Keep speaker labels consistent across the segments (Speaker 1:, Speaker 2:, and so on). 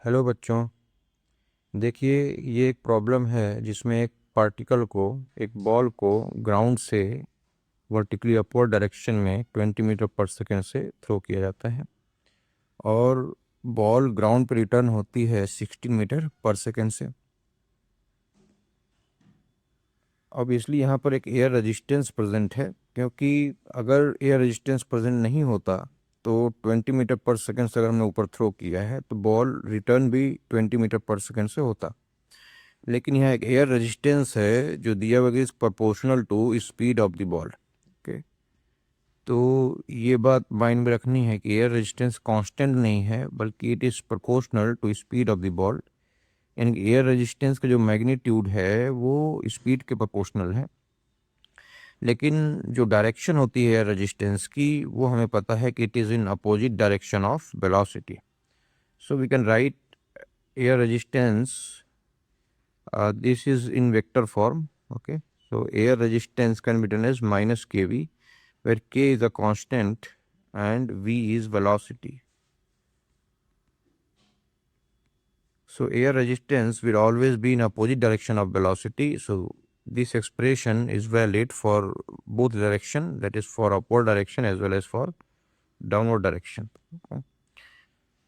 Speaker 1: Hello बच्चों। देखिए, ये एक प्रॉब्लम है जिसमें एक पार्टिकल को, एक बॉल को ग्राउंड से वर्टिकली अपवर्ड डायरेक्शन में 20 मीटर पर सेकेंड से थ्रो किया जाता है और बॉल ग्राउंड पर रिटर्न होती है 16 मीटर पर सेकेंड से। ऑब्वियसली यहाँ पर एक एयर रेजिस्टेंस प्रेजेंट है, क्योंकि अगर एयर रेजिस्टेंस प्रेजेंट नहीं होता तो 20 मीटर पर सेकेंड से अगर हमने ऊपर थ्रो किया है तो बॉल रिटर्न भी 20 मीटर पर सेकेंड से होता। लेकिन यहाँ एक एयर रेजिस्टेंस है जो दिया हुआ is proportional to speed of the ball. Okay, तो ये बात माइंड में रखनी है कि एयर रेजिस्टेंस कांस्टेंट नहीं है, बल्कि it is proportional to speed of the ball. यानी कि एयर रेजिस्टेंस का जो मैग्नीट्यूड है वो स्पीड के प्रोपोर्शनल है, लेकिन जो डायरेक्शन होती है एयर रेजिस्टेंस की वो हमें पता है कि it is in opposite direction of velocity. So we can write air resistance, this is in vector form. Okay, so air resistance can be done as minus kV, where k is a constant and v is velocity. So air resistance will always be in opposite direction of velocity, so this expression is valid for both direction, that is for upward direction as well as for downward direction. Okay.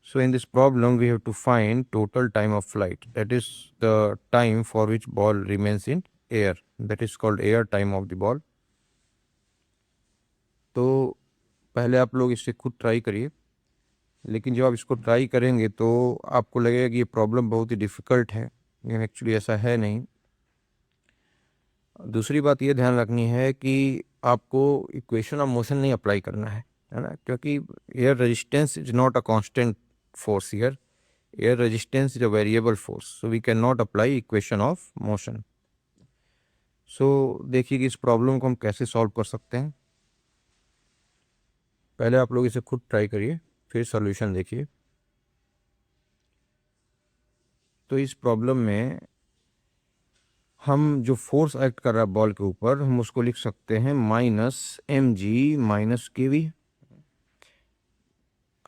Speaker 1: So in this problem we have to find total time of flight, that is the time for which ball remains in air, that is called air time of the ball. तो पहले आप लोग इसे खुद try करिए, लेकिन जब आप इसको ट्राई करेंगे तो आपको लगेगा कि ये प्रॉब्लम बहुत ही डिफ़िकल्ट है, लेकिन एक्चुअली ऐसा है नहीं। दूसरी बात ये ध्यान रखनी है कि आपको इक्वेशन ऑफ मोशन नहीं अप्लाई करना है ना, क्योंकि air resistance is not a constant force here, air resistance is a variable force, so we can not apply equation of motion. So देखिए कि इस प्रॉब्लम को हम कैसे सॉल्व कर सकते हैं। पहले आप लोग इसे खुद ट्राई करिए, फिर सॉल्यूशन देखिए। तो इस प्रॉब्लम में हम जो फोर्स एक्ट कर रहा है बॉल के ऊपर, हम उसको लिख सकते हैं -mg-kv।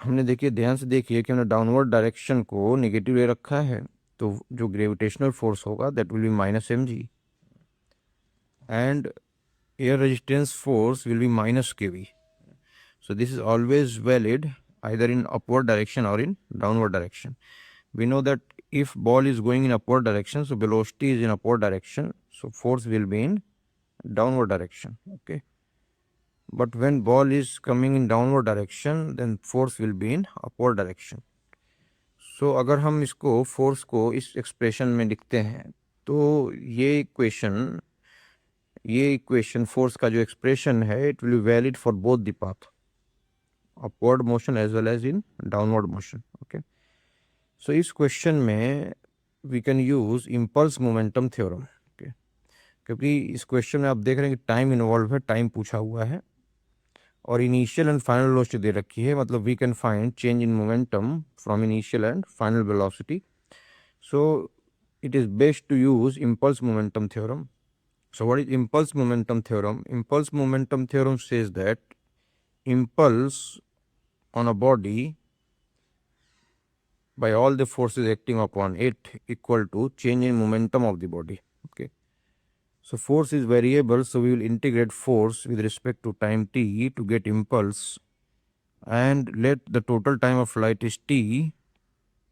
Speaker 1: हमने देखिए, ध्यान से देखिए कि हमने डाउनवर्ड डायरेक्शन को नेगेटिव ले रखा है, तो जो ग्रेविटेशनल फोर्स होगा that will be -mg and air resistance force will be -kv। So this is always valid either in upward direction or in downward direction. We know that if ball is going in upward direction, so velocity is in upward direction, so force will be in downward direction. Okay, but when ball is coming in downward direction, then force will be in upward direction. So अगर हम इसको force को इस expression में लिखते हैं तो ये इक्वेशन फोर्स का जो एक्सप्रेशन है it will be valid for both the path, upward motion as well as in downward motion. Okay, so इस क्वेश्चन में we can use impulse momentum theorem. Okay, क्योंकि इस क्वेश्चन में आप देख रहे हैं कि टाइम इन्वॉल्व है, टाइम पूछा हुआ है और इनिशियल एंड फाइनल वेलोसिटी दे रखी है, मतलब we can find change in momentum from initial and final velocity. So it is best to use impulse momentum theorem. So what is impulse momentum theorem? Impulse momentum theorem says that impulse on a body by all the forces acting upon it equal to change in momentum of the body. Okay, so force is variable, so we will integrate force with respect to time t to get impulse, and let the total time of flight is t.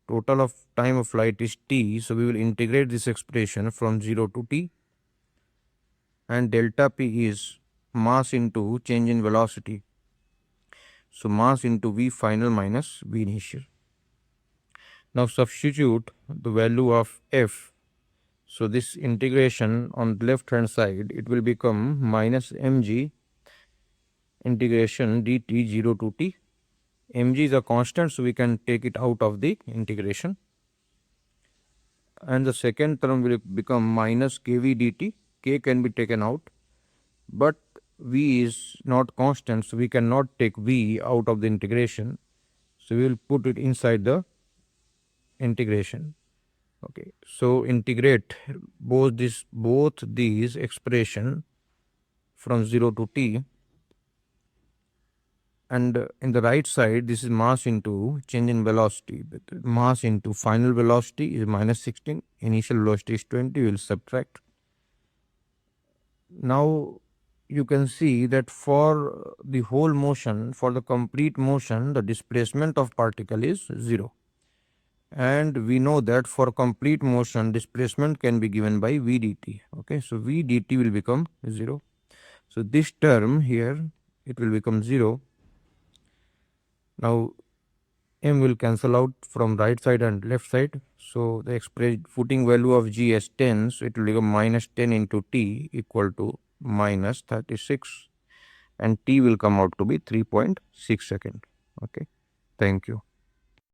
Speaker 1: Total of time of flight is t, so we will integrate this expression from 0 to t, and delta p is mass into change in velocity, so mass into v final minus v initial. Now substitute the value of f, so this integration on the left hand side it will become -mg integration dt 0 to t. Mg is a constant, so we can take it out of the integration, and the second term will become minus kv dt. K can be taken out, but v is not constant, so we cannot take v out of the integration, so we will put it inside the integration. Okay, so integrate both these expression from 0 to t, and in the right side, this is mass into change in velocity. But mass into final velocity is minus 16, initial velocity is 20, we will subtract. Now you can see that for the whole motion, for the complete motion, the displacement of particle is 0. And we know that for complete motion, displacement can be given by v dt. Okay, so v dt will become 0. So this term here, it will become 0. Now m will cancel out from right side and left side. So the footing value of g as 10, so it will become minus 10 into t equal to minus 36, and t will come out to be 3.6 seconds. Okay, thank you.